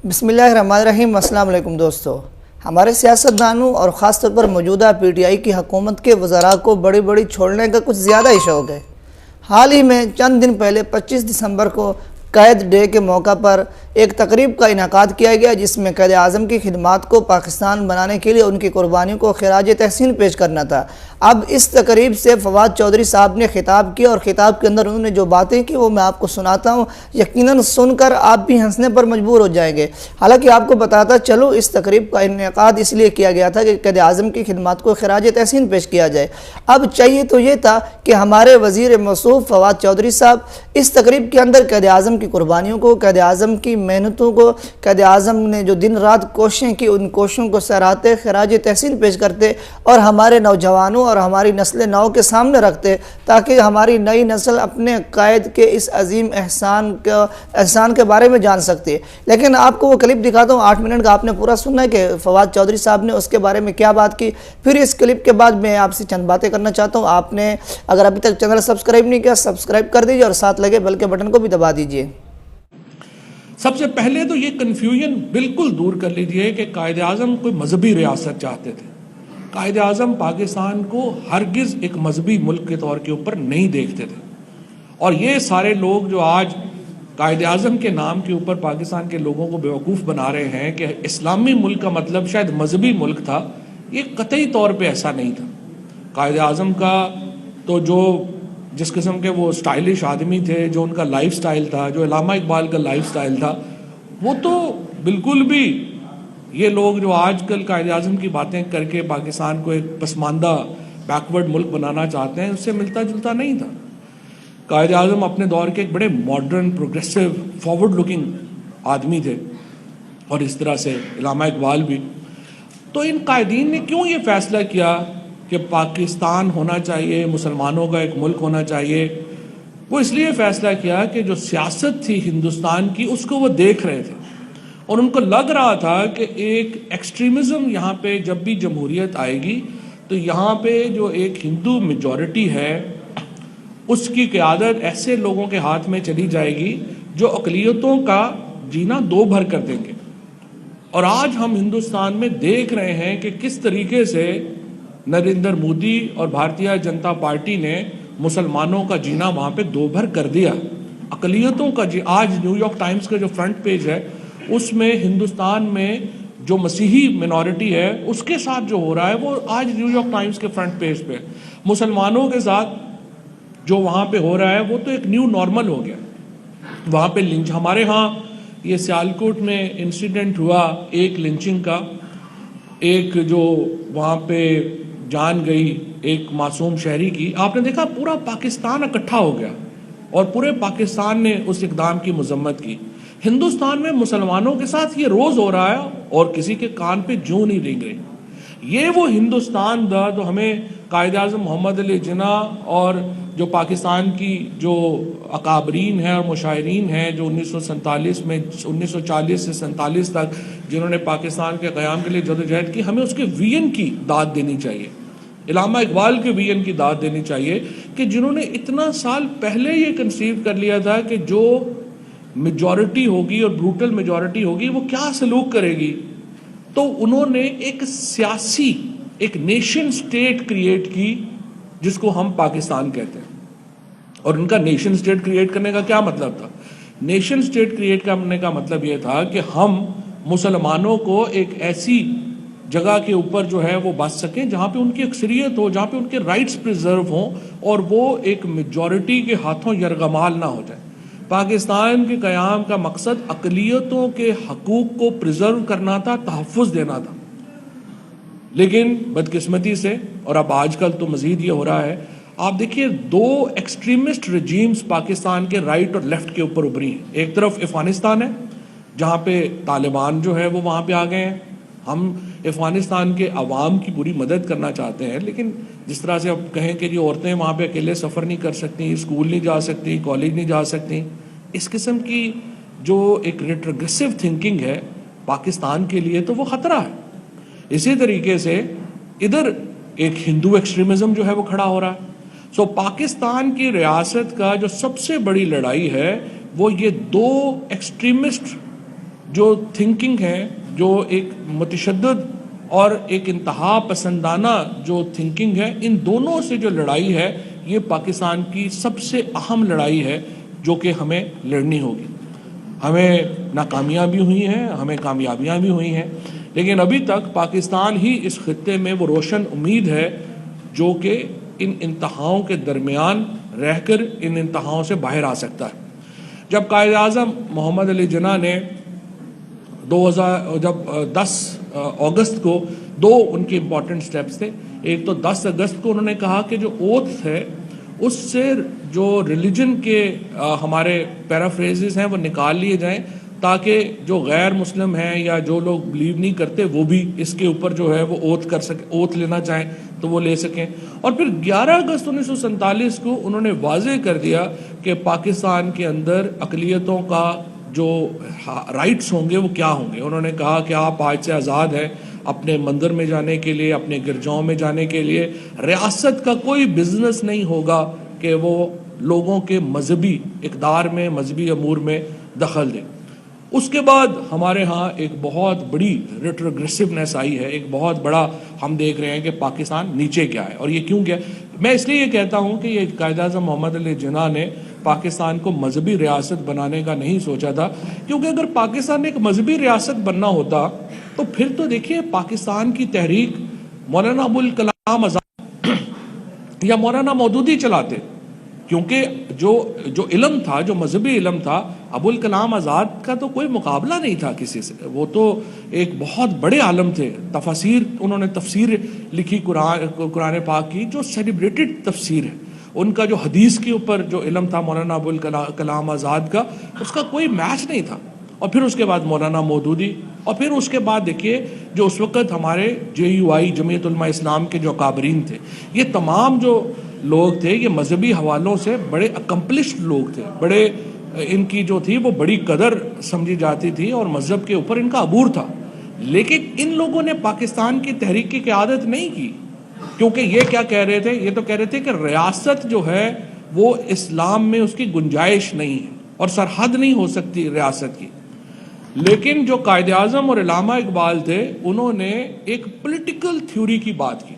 بسم اللہ الرحمن الرحیم۔ السلام علیکم دوستو۔ ہمارے سیاستدانوں اور خاص طور پر موجودہ پی ٹی آئی کی حکومت کے وزراء کو بڑی بڑی چھوڑنے کا کچھ زیادہ ہی شوق ہے۔ حال ہی میں چند دن پہلے 25 دسمبر کو قائد ڈے کے موقع پر ایک تقریب کا انعقاد کیا گیا، جس میں قائد اعظم کی خدمات کو پاکستان بنانے کے لیے ان کی قربانیوں کو خراج تحسین پیش کرنا تھا۔ اب اس تقریب سے فواد چودھری صاحب نے خطاب کیا اور خطاب کے اندر انہوں نے جو باتیں کی وہ میں آپ کو سناتا ہوں، یقیناً سن کر آپ بھی ہنسنے پر مجبور ہو جائیں گے۔ حالانکہ آپ کو بتاتا چلو اس تقریب کا انعقاد اس لیے کیا گیا تھا کہ قائد اعظم کی خدمات کو خراج تحسین پیش کیا جائے۔ اب چاہیے تو یہ تھا کہ ہمارے وزیر موصوف فواد چودھری صاحب اس تقریب کے اندر قائد اعظم کی قربانیوں کو، قائد اعظم کی محنتوں کو، قائد اعظم نے جو دن رات کوششیں کی ان کوششوں کو سراہتے، خراج تحسین پیش کرتے اور ہمارے نوجوانوں اور ہماری نسل نو کے سامنے رکھتے، تاکہ ہماری نئی نسل اپنے قائد کے اس عظیم احسان کے بارے میں جان سکتے۔ لیکن آپ کو وہ کلپ دکھاتا ہوں، 8 منٹ کا آپ نے پورا سننا ہے کہ فواد چودھری صاحب نے اس کے بارے میں کیا بات کی۔ پھر اس کلپ کے بعد میں آپ سے چند باتیں کرنا چاہتا ہوں۔ آپ نے اگر ابھی تک چینل سبسکرائب نہیں کیا، سبسکرائب کر دیجئے اور ساتھ لگے بیل کے بٹن کو بھی دبا دیجئے۔ سب سے پہلے تو یہ کنفیوژن بالکل دور کر لیجئے کہ قائد اعظم کوئی مذہبی ریاست چاہتے تھے۔ قائد اعظم پاکستان کو ہرگز ایک مذہبی ملک کے طور کے اوپر نہیں دیکھتے تھے، اور یہ سارے لوگ جو آج قائد اعظم کے نام کے اوپر پاکستان کے لوگوں کو بیوقوف بنا رہے ہیں کہ اسلامی ملک کا مطلب شاید مذہبی ملک تھا، یہ قطعی طور پہ ایسا نہیں تھا۔ قائد اعظم کا تو جس قسم کے وہ سٹائلش آدمی تھے، جو ان کا لائف سٹائل تھا، جو علامہ اقبال کا لائف سٹائل تھا، وہ تو بالکل بھی یہ لوگ جو آج کل قائد اعظم کی باتیں کر کے پاکستان کو ایک پسماندہ بیکورڈ ملک بنانا چاہتے ہیں اس سے ملتا جلتا نہیں تھا۔ قائد اعظم اپنے دور کے ایک بڑے ماڈرن، پروگریسو، فارورڈ لکنگ آدمی تھے، اور اس طرح سے علامہ اقبال بھی۔ تو ان قائدین نے کیوں یہ فیصلہ کیا کہ پاکستان ہونا چاہیے، مسلمانوں کا ایک ملک ہونا چاہیے؟ وہ اس لیے فیصلہ کیا کہ جو سیاست تھی ہندوستان کی اس کو وہ دیکھ رہے تھے، اور ان کو لگ رہا تھا کہ ایک ایکسٹریمزم یہاں پہ جب بھی جمہوریت آئے گی تو یہاں پہ جو ایک ہندو میجورٹی ہے اس کی قیادت ایسے لوگوں کے ہاتھ میں چلی جائے گی جو اقلیتوں کا جینا دو بھر کر دیں گے۔ اور آج ہم ہندوستان میں دیکھ رہے ہیں کہ کس طریقے سے نریندر مودی اور بھارتیہ جنتا پارٹی نے مسلمانوں کا جینا وہاں پہ دو بھر کر دیا، اقلیتوں کا آج نیو یارک ٹائمز کا جو فرنٹ پیج ہے اس میں ہندوستان میں جو مسیحی منورٹی ہے اس کے ساتھ جو ہو رہا ہے وہ آج نیو یارک ٹائمز کے فرنٹ پیج پہ، مسلمانوں کے ساتھ جو وہاں پہ ہو رہا ہے وہ تو ایک نیو نارمل ہو گیا۔ وہاں پہ لنچ، ہمارے ہاں یہ سیالکوٹ میں انسیڈنٹ ہوا ایک لنچنگ کا، ایک جو وہاں پہ جان گئی ایک معصوم شہری کی، آپ نے دیکھا پورا پاکستان اکٹھا ہو گیا اور پورے پاکستان نے اس اقدام کی مذمت کی۔ ہندوستان میں مسلمانوں کے ساتھ یہ روز ہو رہا ہے اور کسی کے کان پہ جوں نہیں رنگ رہی۔ یہ وہ ہندوستان تھا جو ہمیں قائد اعظم محمد علی جناح اور جو پاکستان کی جو اکابرین ہیں اور مشاہرین ہیں جو 1947 میں 1940 سے 47 تک جنہوں نے پاکستان کے قیام کے لیے جدوجہد کی، ہمیں اس کے وین کی داد دینی چاہیے، علامہ اقبال کے وین کی داد دینی چاہیے کہ جنہوں نے اتنا سال پہلے یہ کنسیو کر لیا تھا کہ جو میجورٹی ہوگی اور بروٹل میجورٹی ہوگی وہ کیا سلوک کرے گی۔ تو انہوں نے ایک سیاسی ایک نیشن سٹیٹ کریٹ کی جس کو ہم پاکستان کہتے ہیں۔ اور ان کا نیشن سٹیٹ کریٹ کرنے کا کیا مطلب تھا؟ نیشن سٹیٹ کریٹ کرنے کا مطلب یہ تھا کہ ہم مسلمانوں کو ایک ایسی جگہ کے اوپر جو ہے وہ بس سکیں جہاں پہ ان کی اکثریت ہو، جہاں پہ ان کے رائٹس پریزرو ہوں اور وہ ایک میجورٹی کے ہاتھوں یرغمال نہ ہو جائے۔ پاکستان کے قیام کا مقصد اقلیتوں کے حقوق کو پریزرو کرنا تھا، تحفظ دینا تھا، لیکن بدقسمتی سے، اور اب آج کل تو مزید یہ ہو رہا ہے، آپ دیکھیے دو ایکسٹریمسٹ رجیمز پاکستان کے رائٹ اور لیفٹ کے اوپر ابھری ہیں۔ ایک طرف افغانستان ہے جہاں پہ طالبان جو ہے وہ وہاں پہ آ گئے ہیں۔ ہم افغانستان کے عوام کی پوری مدد کرنا چاہتے ہیں، لیکن جس طرح سے اب کہیں کہ جو عورتیں وہاں پہ اکیلے سفر نہیں کر سکتی، اسکول نہیں جا سکتی، کالج نہیں جا سکتی، اس قسم کی جو ایک ریٹروگریسو تھنکنگ ہے پاکستان کے لیے تو وہ خطرہ ہے۔ اسی طریقے سے ادھر ایک ہندو ایکسٹریمزم جو ہے وہ کھڑا ہو رہا ہے۔ سو پاکستان کی ریاست کا جو سب سے بڑی لڑائی ہے وہ یہ دو ایکسٹریمسٹ جو تھنکنگ ہے، جو ایک متشدد اور ایک انتہا پسندانہ جو تھنکنگ ہے، ان دونوں سے جو لڑائی ہے یہ پاکستان کی سب سے اہم لڑائی ہے جو کہ ہمیں لڑنی ہوگی۔ ہمیں ناکامیاں بھی ہوئی ہیں، ہمیں کامیابیاں بھی ہوئی ہیں، لیکن ابھی تک پاکستان ہی اس خطے میں وہ روشن امید ہے جو کہ ان انتہاؤں کے درمیان رہ کر ان انتہاؤں سے باہر آ سکتا ہے۔ جب قائد اعظم محمد علی جناح نے 10 اگست کو دو ان کے امپورٹنٹ سٹیپس تھے۔ ایک تو 10 اگست کو انہوں نے کہا کہ جو اوتھ ہے اس سے جو ریلیجن کے ہمارے پیرافریزز ہیں وہ نکال لیے جائیں تاکہ جو غیر مسلم ہیں یا جو لوگ بلیو نہیں کرتے وہ بھی اس کے اوپر جو ہے وہ اوتھ کر سکیں، اوتھ لینا چاہیں تو وہ لے سکیں۔ اور پھر 11 اگست 1947 کو انہوں نے واضح کر دیا کہ پاکستان کے اندر اقلیتوں کا جو رائٹس ہوں گے وہ کیا ہوں گے۔ انہوں نے کہا کہ آپ آج سے آزاد ہیں اپنے مندر میں جانے کے لیے، اپنے گرجاؤں میں جانے کے لیے، ریاست کا کوئی بزنس نہیں ہوگا کہ وہ لوگوں کے مذہبی اقدار میں، مذہبی امور میں دخل دے۔ اس کے بعد ہمارے ہاں ایک بہت بڑی ریٹروگریسونیس آئی ہے، ایک بہت بڑا ہم دیکھ رہے ہیں کہ پاکستان نیچے گیا ہے۔ اور یہ کیوں گیا؟ میں اس لیے یہ کہتا ہوں کہ یہ قائد اعظم محمد علی جناح نے پاکستان کو مذہبی ریاست بنانے کا نہیں سوچا تھا، کیونکہ اگر پاکستان ایک مذہبی ریاست بننا ہوتا تو پھر تو دیکھیے پاکستان کی تحریک مولانا ابوالکلام آزاد یا مولانا مودودی چلاتے، کیونکہ جو علم تھا، جو مذہبی علم تھا، ابوالکلام آزاد کا تو کوئی مقابلہ نہیں تھا کسی سے۔ وہ تو ایک بہت بڑے عالم تھے، تفاسیر انہوں نے تفسیر لکھی قرآن پاک کی جو سیلیبریٹڈ تفسیر ہے۔ ان کا جو حدیث کے اوپر جو علم تھا مولانا ابوالکلام آزاد کا، اس کا کوئی میچ نہیں تھا۔ اور پھر اس کے بعد مولانا مودودی، اور پھر اس کے بعد دیکھیے جو اس وقت ہمارے JUI جمعیت علماء اسلام کے جو اکابرین تھے، یہ تمام جو لوگ تھے یہ مذہبی حوالوں سے بڑے اکمپلشڈ لوگ تھے، بڑے ان کی جو تھی وہ بڑی قدر سمجھی جاتی تھی اور مذہب کے اوپر ان کا عبور تھا۔ لیکن ان لوگوں نے پاکستان کی تحریک کی قیادت نہیں کی، کیونکہ یہ کیا کہہ رہے تھے؟ یہ تو کہہ رہے تھے کہ ریاست جو ہے وہ اسلام میں اس کی گنجائش نہیں ہے اور سرحد نہیں ہو سکتی ریاست کی۔ لیکن جو قائد اعظم اور علامہ اقبال تھے انہوں نے ایک پولیٹیکل تھیوری کی بات کی،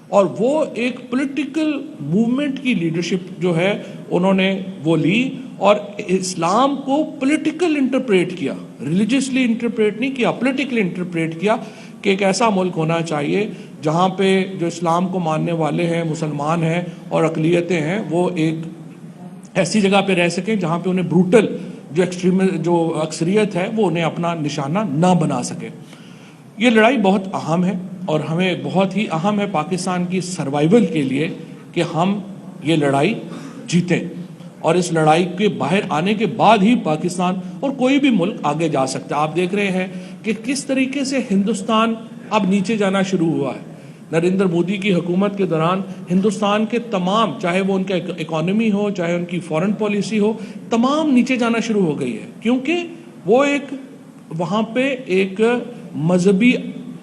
اور وہ ایک پولیٹیکل موومنٹ کی لیڈرشپ جو ہے انہوں نے وہ لی اور اسلام کو پولیٹیکل انٹرپریٹ کیا، ریلیجسلی انٹرپریٹ نہیں کیا، پولیٹیکل انٹرپریٹ کیا کہ ایک ایسا ملک ہونا چاہیے جہاں پہ جو اسلام کو ماننے والے ہیں، مسلمان ہیں اور اقلیتیں ہیں، وہ ایک ایسی جگہ پہ رہ سکیں جہاں پہ انہیں بروٹل جو اکثریت ہے وہ انہیں اپنا نشانہ نہ بنا سکے۔ یہ لڑائی بہت اہم ہے اور ہمیں بہت ہی اہم ہے پاکستان کی سروائیول کے لیے کہ ہم یہ لڑائی جیتیں، اور اس لڑائی کے باہر آنے کے بعد ہی پاکستان اور کوئی بھی ملک آگے جا سکتا ہے۔ آپ دیکھ رہے ہیں کہ کس طریقے سے ہندوستان اب نیچے جانا شروع ہوا ہے۔ نریندر مودی کی حکومت کے دوران ہندوستان کے تمام، چاہے وہ ان کا اکانومی ہو، چاہے ان کی فورن پالیسی ہو، تمام نیچے جانا شروع ہو گئی ہے، کیونکہ وہ وہاں پہ ایک مذہبی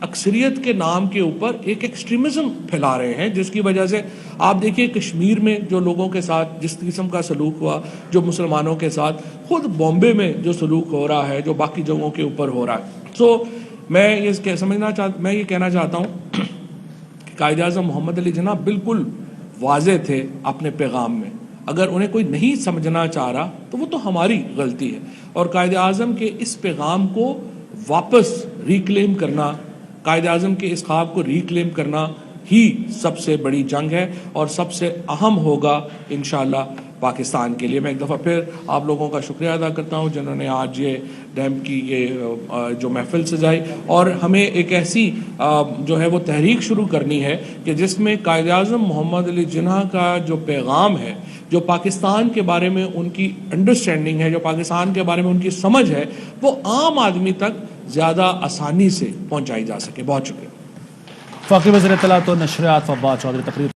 اکثریت کے نام کے اوپر ایک ایکسٹریمزم پھیلا رہے ہیں، جس کی وجہ سے آپ دیکھیے کشمیر میں جو لوگوں کے ساتھ جس قسم کا سلوک ہوا، جو مسلمانوں کے ساتھ، خود بامبے میں جو سلوک ہو رہا ہے، جو باقی جگہوں کے اوپر ہو رہا ہے۔ میں یہ کہنا چاہتا ہوں کہ قائد اعظم محمد علی جناح بالکل واضح تھے اپنے پیغام میں۔ اگر انہیں کوئی نہیں سمجھنا چاہ رہا تو وہ تو ہماری غلطی ہے، اور قائد اعظم کے اس پیغام کو واپس ریکلیم کرنا، قائد اعظم کے اس خواب کو ریکلیم کرنا ہی سب سے بڑی جنگ ہے اور سب سے اہم ہوگا انشاءاللہ پاکستان کے لیے۔ میں ایک دفعہ پھر آپ لوگوں کا شکریہ ادا کرتا ہوں جنہوں نے آج یہ ڈیمپ کی یہ جو محفل سجائی، اور ہمیں ایک ایسی جو ہے وہ تحریک شروع کرنی ہے کہ جس میں قائد اعظم محمد علی جناح کا جو پیغام ہے، جو پاکستان کے بارے میں ان کی انڈرسٹینڈنگ ہے، جو پاکستان کے بارے میں ان کی سمجھ ہے، وہ عام آدمی تک زیادہ آسانی سے پہنچائی جا سکے۔ بہت شکریہ۔ فاقی وزیر اطلاعات و نشریات فواد چودھری تقریر۔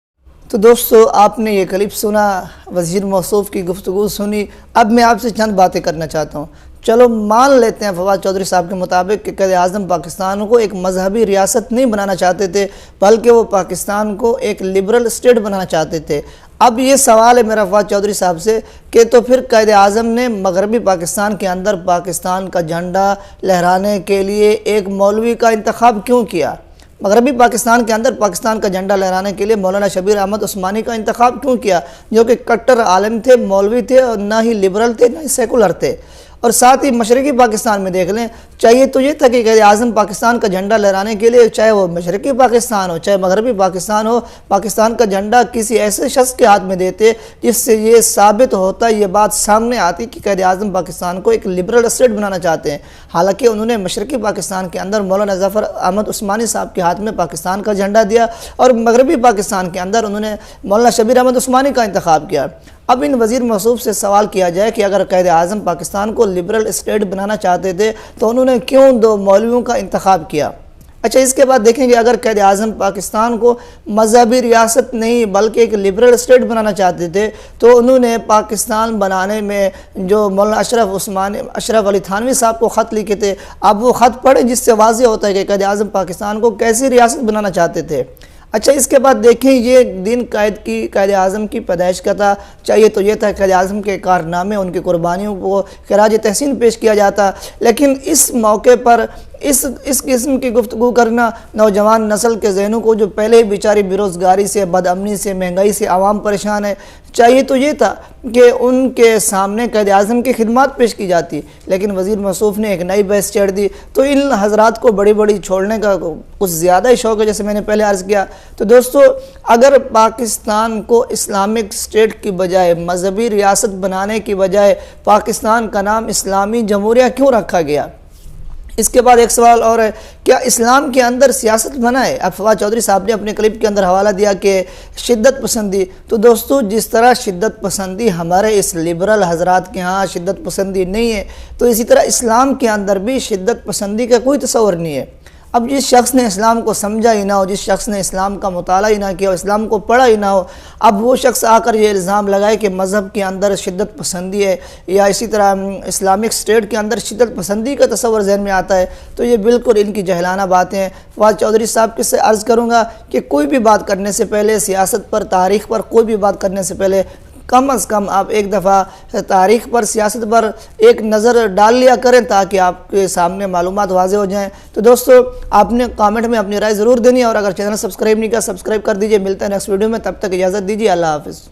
تو دوستو آپ نے یہ کلپ سنا، وزیر موصوف کی گفتگو سنی۔ اب میں آپ سے چند باتیں کرنا چاہتا ہوں۔ چلو مان لیتے ہیں فواد چودھری صاحب کے مطابق کہ قائد اعظم پاکستان کو ایک مذہبی ریاست نہیں بنانا چاہتے تھے، بلکہ وہ پاکستان کو ایک لبرل اسٹیٹ بنانا چاہتے تھے۔ اب یہ سوال ہے میرا فواد چودھری صاحب سے کہ تو پھر قائد اعظم نے مغربی پاکستان کے اندر پاکستان کا جھنڈا لہرانے کے لیے ایک مولوی کا انتخاب کیوں کیا؟ مغربی پاکستان کے اندر پاکستان کا جھنڈا لہرانے کے لیے مولانا شبیر احمد عثمانی کا انتخاب کیوں کیا، جو کہ کٹر عالم تھے، مولوی تھے، اور نہ ہی لبرل تھے نہ ہی سیکولر تھے؟ اور ساتھ ہی مشرقی پاکستان میں دیکھ لیں، چاہیے تو یہ تھا کہ قائد اعظم پاکستان کا جھنڈا لہرانے کے لیے، چاہے وہ مشرقی پاکستان ہو چاہے مغربی پاکستان ہو، پاکستان کا جھنڈا کسی ایسے شخص کے ہاتھ میں دیتے جس سے یہ ثابت ہوتا، یہ بات سامنے آتی کہ قائد اعظم پاکستان کو ایک لبرل اسٹیٹ بنانا چاہتے ہیں۔ حالانکہ انہوں نے مشرقی پاکستان کے اندر مولانا ظفر احمد عثمانی صاحب کے ہاتھ میں پاکستان کا جھنڈا دیا، اور مغربی پاکستان کے اندر انہوں نے مولانا شبیر احمد عثمانی کا انتخاب کیا۔ اب ان وزیر موصوف سے سوال کیا جائے کہ اگر قائد اعظم پاکستان کو لبرل اسٹیٹ بنانا چاہتے تھے تو انہوں نے کیوں دو مولویوں کا انتخاب کیا؟ اچھا، اس کے بعد دیکھیں گے اگر قائد اعظم پاکستان کو مذہبی ریاست نہیں بلکہ ایک لبرل اسٹیٹ بنانا چاہتے تھے تو انہوں نے پاکستان بنانے میں جو مولانا اشرف علی تھانوی صاحب کو خط لکھے تھے، اب وہ خط پڑھیں جس سے واضح ہوتا ہے کہ قائد اعظم پاکستان کو کیسی ریاست بنانا چاہتے تھے۔ اچھا، اس کے بعد دیکھیں یہ دن قائد اعظم کی پیدائش کا تھا، چاہیے تو یہ تھا قائد اعظم کے کارنامے، ان کی قربانیوں کو خراج تحسین پیش کیا جاتا، لیکن اس موقع پر اس قسم کی گفتگو کرنا نوجوان نسل کے ذہنوں کو جو پہلے ہی بیچاری بیروزگاری سے، بد امنی سے، مہنگائی سے عوام پریشان ہے، چاہیے تو یہ تھا کہ ان کے سامنے قائد اعظم کی خدمات پیش کی جاتی، لیکن وزیر موصوف نے ایک نئی بحث چھیڑ دی۔ تو ان حضرات کو بڑی بڑی چھوڑنے کا کچھ زیادہ ہی شوق ہے، جیسے میں نے پہلے عرض کیا۔ تو دوستو، اگر پاکستان کو اسلامک اسٹیٹ کی بجائے، مذہبی ریاست بنانے کی بجائے پاکستان کا نام اسلامی جمہوریہ کیوں رکھا گیا؟ اس کے بعد ایک سوال اور ہے، کیا اسلام کے اندر سیاست منع ہے؟ اب فواد چودھری صاحب نے اپنے کلپ کے اندر حوالہ دیا کہ شدت پسندی، تو دوستو جس طرح شدت پسندی ہمارے اس لبرل حضرات کے ہاں شدت پسندی نہیں ہے، تو اسی طرح اسلام کے اندر بھی شدت پسندی کا کوئی تصور نہیں ہے۔ اب جس شخص نے اسلام کو سمجھا ہی نہ ہو، جس شخص نے اسلام کا مطالعہ ہی نہ کیا، اسلام کو پڑھا ہی نہ ہو، اب وہ شخص آ کر یہ الزام لگائے کہ مذہب کے اندر شدت پسندی ہے یا اسی طرح اسلامک اسٹیٹ کے اندر شدت پسندی کا تصور ذہن میں آتا ہے، تو یہ بالکل ان کی جہلانہ باتیں ہیں۔ فواد چودھری صاحب سے عرض کروں گا کہ کوئی بھی بات کرنے سے پہلے، سیاست پر، تاریخ پر کوئی بھی بات کرنے سے پہلے کم از کم آپ ایک دفعہ تاریخ پر، سیاست پر ایک نظر ڈال لیا کریں تاکہ آپ کے سامنے معلومات واضح ہو جائیں۔ تو دوستو، آپ نے کامنٹ میں اپنی رائے ضرور دینی ہے، اور اگر چینل سبسکرائب نہیں کیا سبسکرائب کر دیجئے۔ ملتے ہیں نیکسٹ ویڈیو میں، تب تک اجازت دیجیے، اللہ حافظ۔